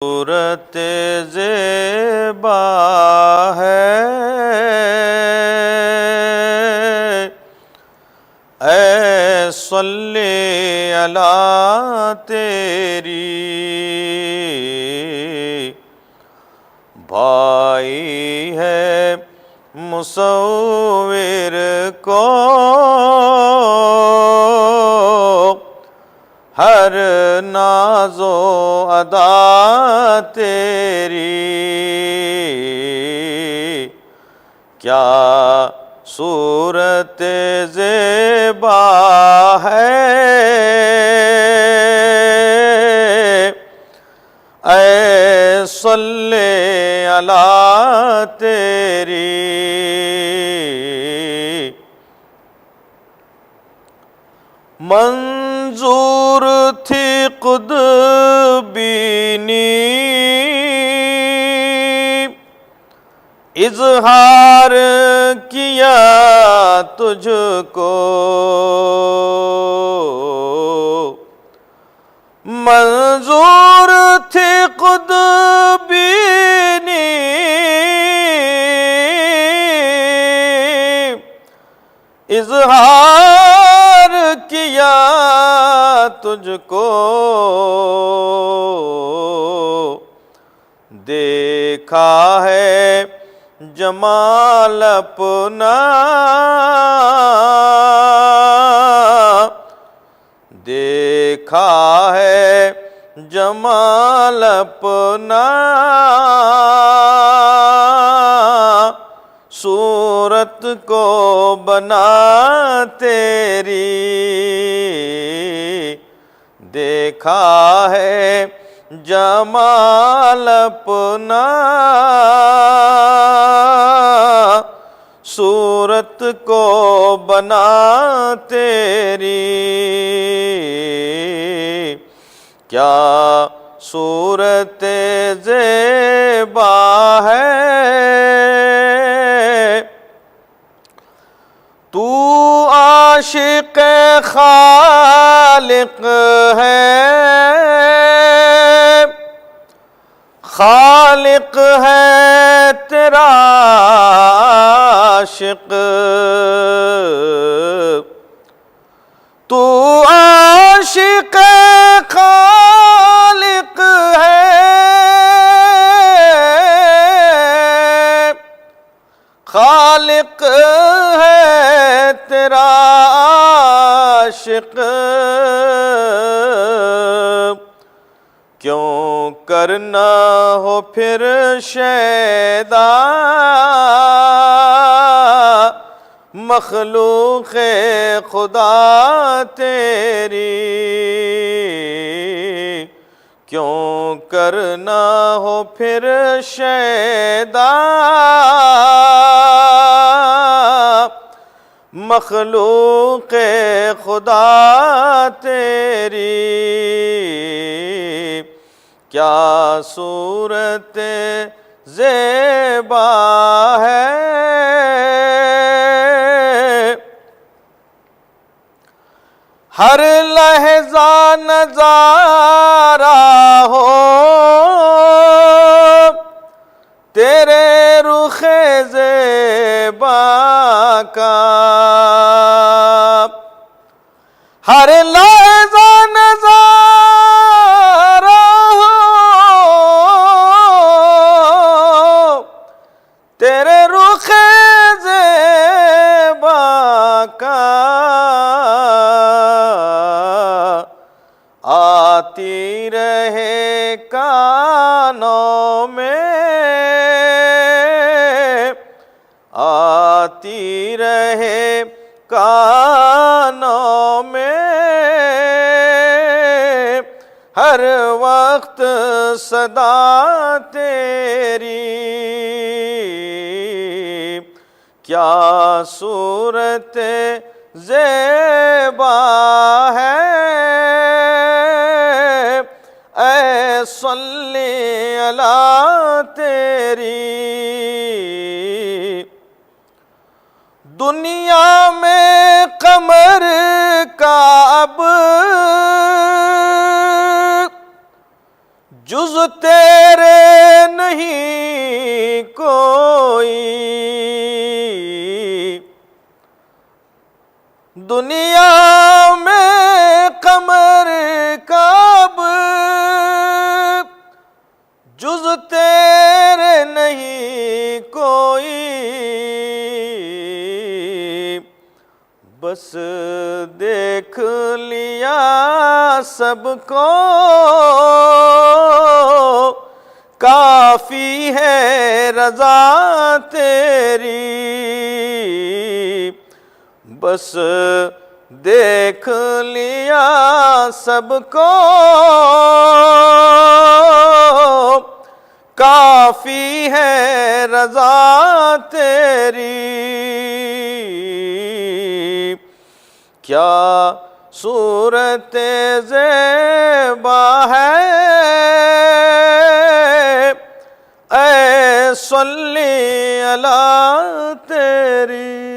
صورت زیبا ہے اے صلی علی تیری بھائی ہے مصور کو ہر ناز و ادا تیری کیا صورت زیبا ہے اے صلی علی تیری منظور تھی خود بینی اظہار کیا تجھ کو منظور تھی خود بینی اظہار کیا تجھ کو دیکھا ہے جمال اپنا دیکھا ہے جمال اپنا صورت کو بنا تیری دیکھا ہے جمال اپنا صورت کو بنا تیری کیا صورت زیبا ہے تو عاشق خالق ہے خالق ہے تیرا عاشق تو عاشق خالق ہے خالق ہے تیرا عاشق کیوں کرنا ہو پھر شیدا مخلوق خدا تیری کیوں کرنا ہو پھر شیدا مخلوق خدا تیری کیا صورت زیبا ہے ہر لحظہ نظارہ ہو تیرے رخ زیبا کا ہر لحظہ نظارہ ہو تیرے رخ زیبا کا آتی رہے کانوں میں آتی رہے کانوں میں ہر وقت صدا تیری کیا صورت زیبا ہے اے صلی علی تیری دنیا میں قمر کا اب جز تیرے نہیں کوئی، دنیا میں قمر کعب جز تیرے نہیں کوئی، بس دیکھ لیا سب کو کافی ہے رضا تیری، بس دیکھ لیا سب کو کافی ہے رضا تیری، کیا صورت زیبا ہے اے صلی اللہ تیری۔